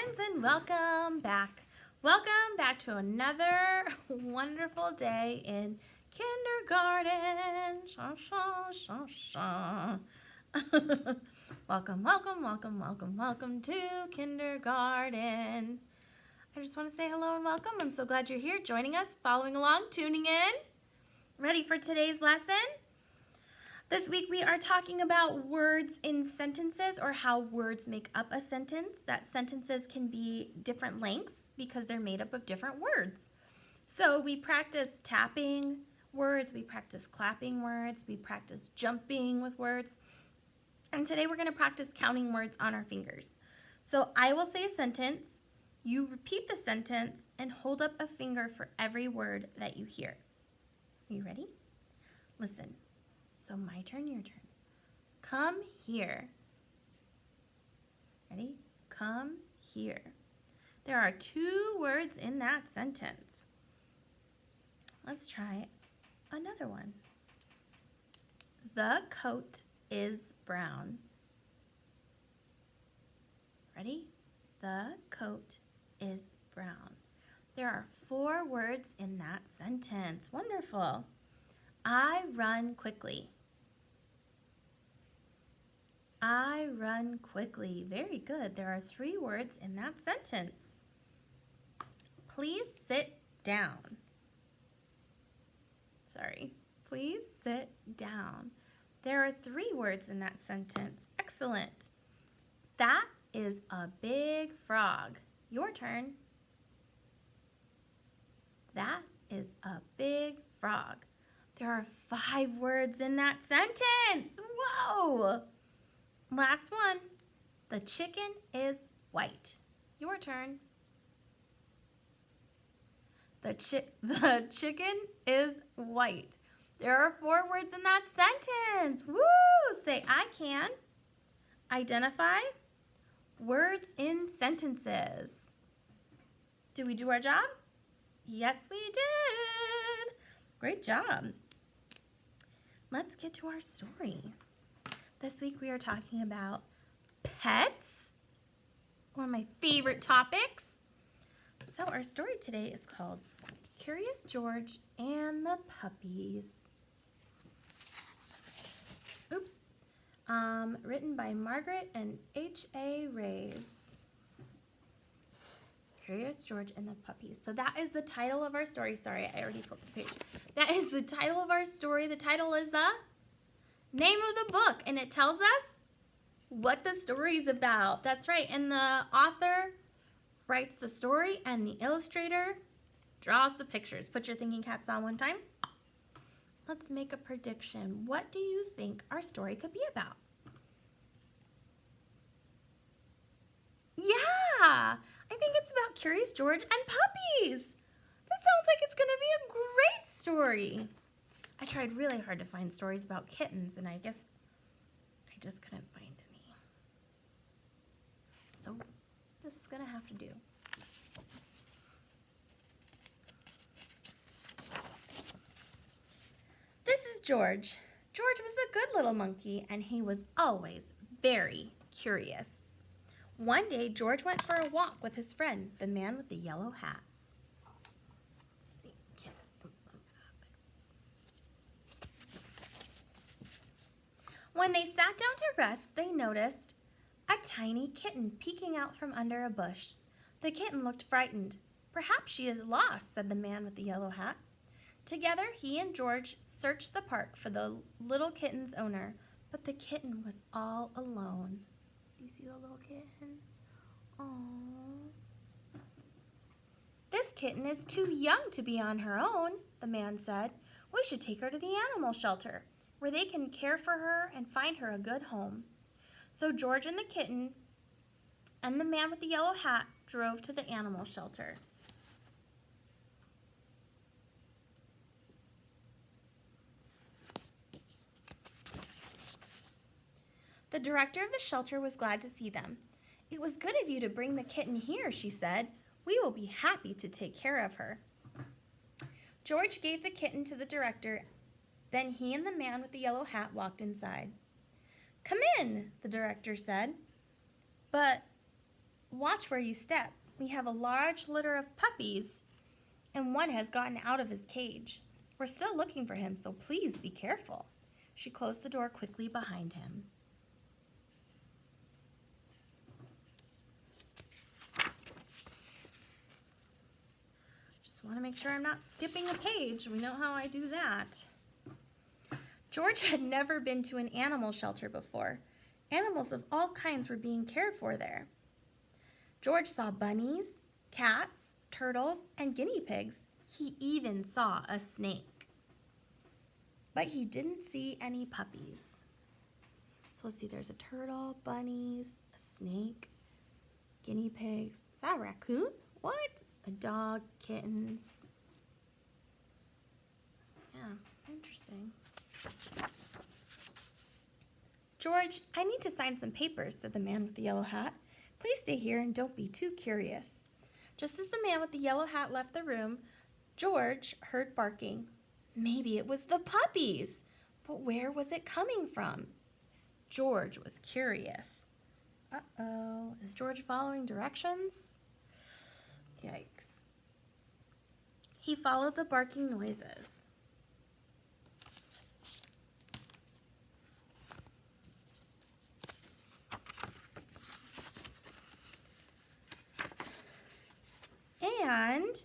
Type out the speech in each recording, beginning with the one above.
friends, and welcome back. Welcome back to another wonderful day in kindergarten. Sha, sha, sha, sha. welcome to kindergarten. I just want to say hello and welcome. I'm so glad you're here joining us, following along, tuning in. Ready for today's lesson? This week we are talking about words in sentences, or how words make up a sentence. That sentences can be different lengths because they're made up of different words. So we practice tapping words, we practice clapping words, we practice jumping with words. And today we're going to practice counting words on our fingers. So I will say a sentence, you repeat the sentence, and hold up a finger for every word that you hear. Are you ready? Listen. So my turn, your turn. Come here. Ready? Come here. There are 2 words in that sentence. Let's try another one. The coat is brown. Ready? The coat is brown. There are 4 words in that sentence. Wonderful. I run quickly. I run quickly. Very good. There are 3 words in that sentence. Please sit down. Please sit down. There are 3 words in that sentence. Excellent. That is a big frog. Your turn. That is a big frog. There are 5 words in that sentence. Whoa! Last one. The chicken is white. Your turn. The chicken is white. There are 4 words in that sentence. Woo! Say, I can identify words in sentences. Did we do our job? Yes, we did. Great job. Let's get to our story. This week we are talking about pets, one of my favorite topics. So our story today is called Curious George and the Puppies. Oops. Written by Margaret and H.A. Rays. Curious George and the Puppies. So that is the title of our story. Sorry, I already flipped the page. That is the title of our story. The title is the name of the book, and it tells us what the story is about. That's right, and the author writes the story, and the illustrator draws the pictures. Put your thinking caps on one time. Let's make a prediction. What do you think our story could be about? Yeah! I think it's about Curious George and puppies. This sounds like it's going to be a great story. I tried really hard to find stories about kittens, and I guess I just couldn't find any. So this is going to have to do. This is George. George was a good little monkey, and he was always very curious. One day, George went for a walk with his friend, the man with the yellow hat. Let's see. When they sat down to rest, they noticed a tiny kitten peeking out from under a bush. The kitten looked frightened. Perhaps she is lost, said the man with the yellow hat. Together, he and George searched the park for the little kitten's owner, but the kitten was all alone. Do you see the little kitten? Aww. This kitten is too young to be on her own, the man said. We should take her to the animal shelter, where they can care for her and find her a good home. So George and the kitten and the man with the yellow hat drove to the animal shelter. The director of the shelter was glad to see them. It was good of you to bring the kitten here, she said. We will be happy to take care of her. George gave the kitten to the director. Then he and the man with the yellow hat walked inside. Come in, the director said. But Watch where you step. We have a large litter of puppies, and one has gotten out of his cage. We're still looking for him, so please be careful. She closed the door quickly behind him. Just want to make sure I'm not skipping a page. We know how I do that. George had never been to an animal shelter before. Animals of all kinds were being cared for there. George saw bunnies, cats, turtles, and guinea pigs. He even saw a snake. But he didn't see any puppies. So let's see, there's a turtle, bunnies, a snake, guinea pigs. Is that a raccoon? What? A dog, kittens. Yeah, interesting. George, I need to sign some papers, said the man with the yellow hat. Please stay here and don't be too curious. Just as the man with the yellow hat left the room, George heard barking. Maybe it was the puppies, but where was it coming from? George was curious. Uh-oh, is George following directions? Yikes. He followed the barking noises. And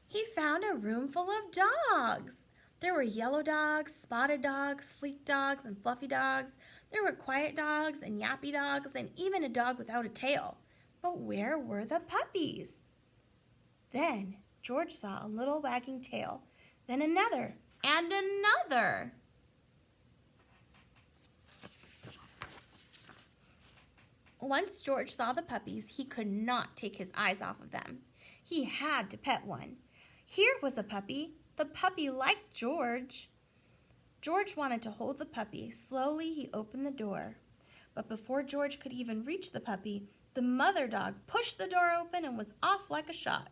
he found a room full of dogs. There were yellow dogs, spotted dogs, sleek dogs, and fluffy dogs. There were quiet dogs and yappy dogs, and even a dog without a tail. But where were the puppies? Then George saw a little wagging tail, then another, and another. Once George saw the puppies, he could not take his eyes off of them. He had to pet one. Here was a puppy. The puppy liked George. George wanted to hold the puppy. Slowly, he opened the door. But before George could even reach the puppy, the mother dog pushed the door open and was off like a shot.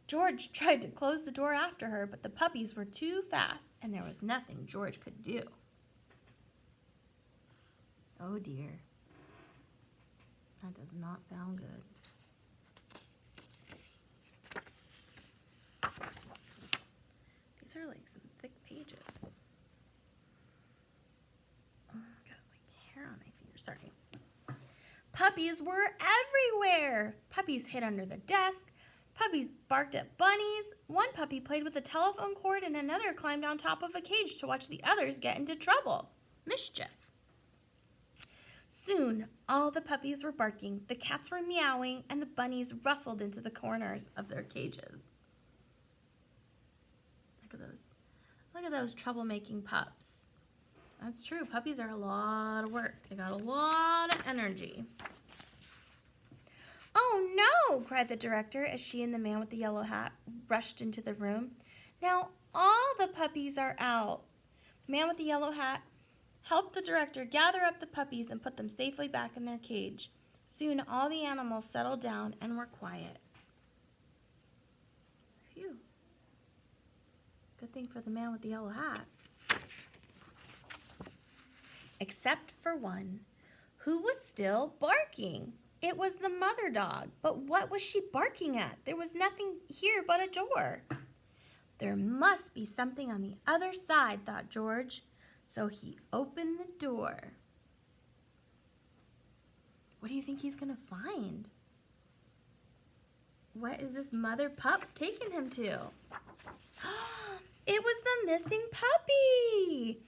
George tried to close the door after her, but the puppies were too fast, and there was nothing George could do. Oh dear. That does not sound good. These are like some thick pages. Oh, I got like hair on my fingers, sorry. Puppies were everywhere. Puppies hid under the desk. Puppies barked at bunnies. One puppy played with a telephone cord and another climbed on top of a cage to watch the others get into trouble. Mischief. Soon, all the puppies were barking, the cats were meowing, and the bunnies rustled into the corners of their cages. Look at those troublemaking pups. That's true. Puppies are a lot of work. They got a lot of energy. Oh no, cried the director as she and the man with the yellow hat rushed into the room. Now all the puppies are out. The man with the yellow hat helped the director gather up the puppies and put them safely back in their cage. Soon all the animals settled down and were quiet. Phew. Good thing for the man with the yellow hat. Except for one, who was still barking. It was the mother dog, but what was she barking at? There was nothing here but a door. There must be something on the other side, thought George. So he opened the door. What do you think he's gonna find? What is this mother pup taking him to? It was the missing puppy!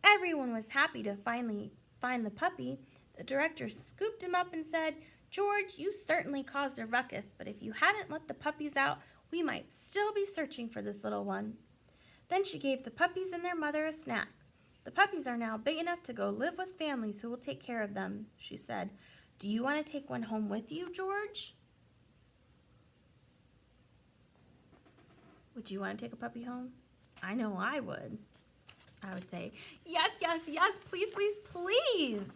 Everyone was happy to finally find the puppy. The director scooped him up and said, George, you certainly caused a ruckus, but if you hadn't let the puppies out, we might still be searching for this little one. Then she gave the puppies and their mother a snack. The puppies are now big enough to go live with families who will take care of them, she said. Do you want to take one home with you, George? Would you want to take a puppy home? I know I would. I would say, yes, yes, yes, please, please, please.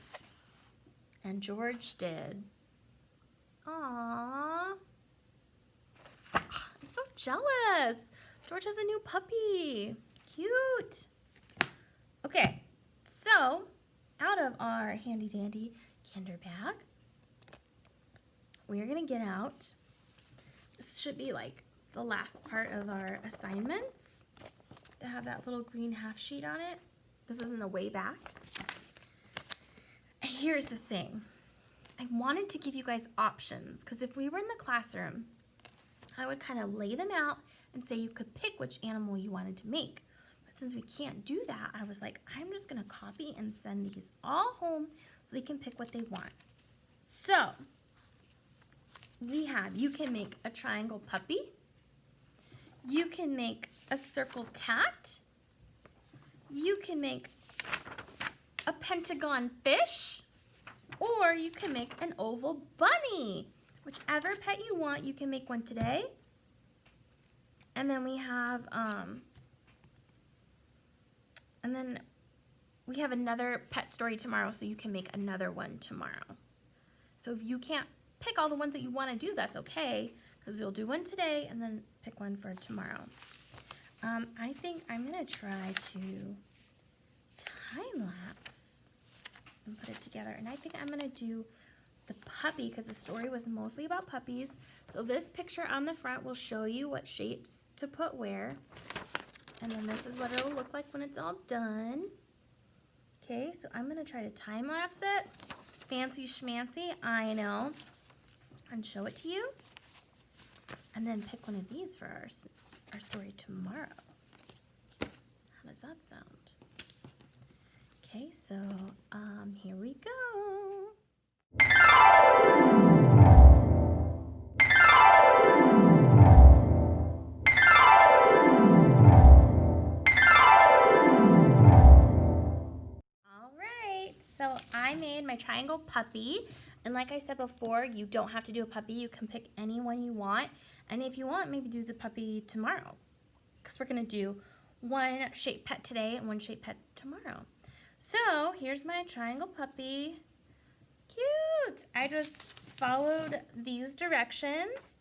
And George did. Aww. I'm so jealous. George has a new puppy. Cute. Okay, so out of our handy dandy Kinder bag, we are going to get out. This should be like the last part of our assignments. They have that little green half sheet on it. This is in the way back. Here's the thing. I wanted to give you guys options because if we were in the classroom, I would kind of lay them out and say you could pick which animal you wanted to make. But since we can't do that, I was like, I'm just going to copy and send these all home so they can pick what they want. So, you can make a triangle puppy. You can make a circle cat. You can make a pentagon fish. Or you can make an oval bunny. Whichever pet you want, you can make one today. And then we have, another pet story tomorrow, so you can make another one tomorrow. So if you can't pick all the ones that you want to do, that's okay, because you'll do one today and then pick one for tomorrow. I think I'm going to try to time-lapse and put it together. And I think I'm going to do the puppy because the story was mostly about puppies. So this picture on the front will show you what shapes to put where. And then this is what it'll look like when it's all done. Okay, so I'm going to try to time-lapse it. Fancy schmancy, I know. And show it to you. And then pick one of these for our story tomorrow. How does that sound? Okay, so here we go. All right, so I made my triangle puppy. And like I said before, you don't have to do a puppy. You can pick any one you want. And if you want, maybe do the puppy tomorrow. Because we're going to do one shape pet today and one shape pet tomorrow. So here's my triangle puppy. Cute! I just followed these directions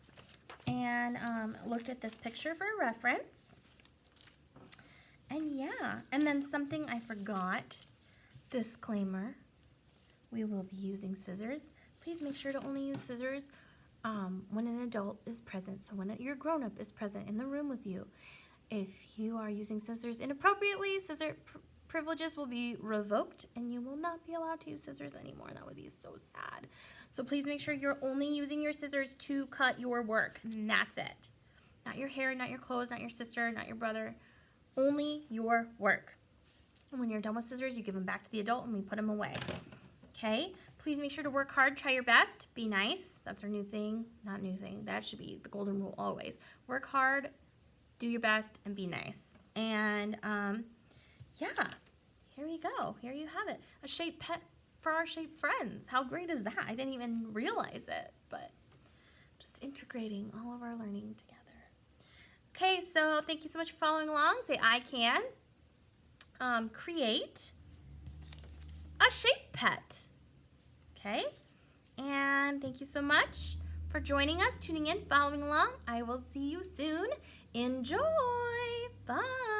and looked at this picture for reference. And yeah, and then something I forgot, disclaimer, we will be using scissors. Please make sure to only use scissors when an adult is present. So when your grown-up is present in the room with you. If you are using scissors inappropriately, scissor privileges will be revoked and you will not be allowed to use scissors anymore. That would be so sad. So please make sure you're only using your scissors to cut your work. And that's it. Not your hair, not your clothes, not your sister, not your brother. Only your work. And when you're done with scissors, you give them back to the adult and we put them away. Okay? Please make sure to work hard, try your best, be nice. That's our new thing. Not new thing. That should be the golden rule always. Work hard, do your best, and be nice. And yeah, here we go. Here you have it. A shape pet for our shape friends. How great is that? I didn't even realize it, but just integrating all of our learning together. Okay, so thank you so much for following along. Say I can create a shape pet. Okay, and thank you so much for joining us, tuning in, following along. I will see you soon. Enjoy. Bye.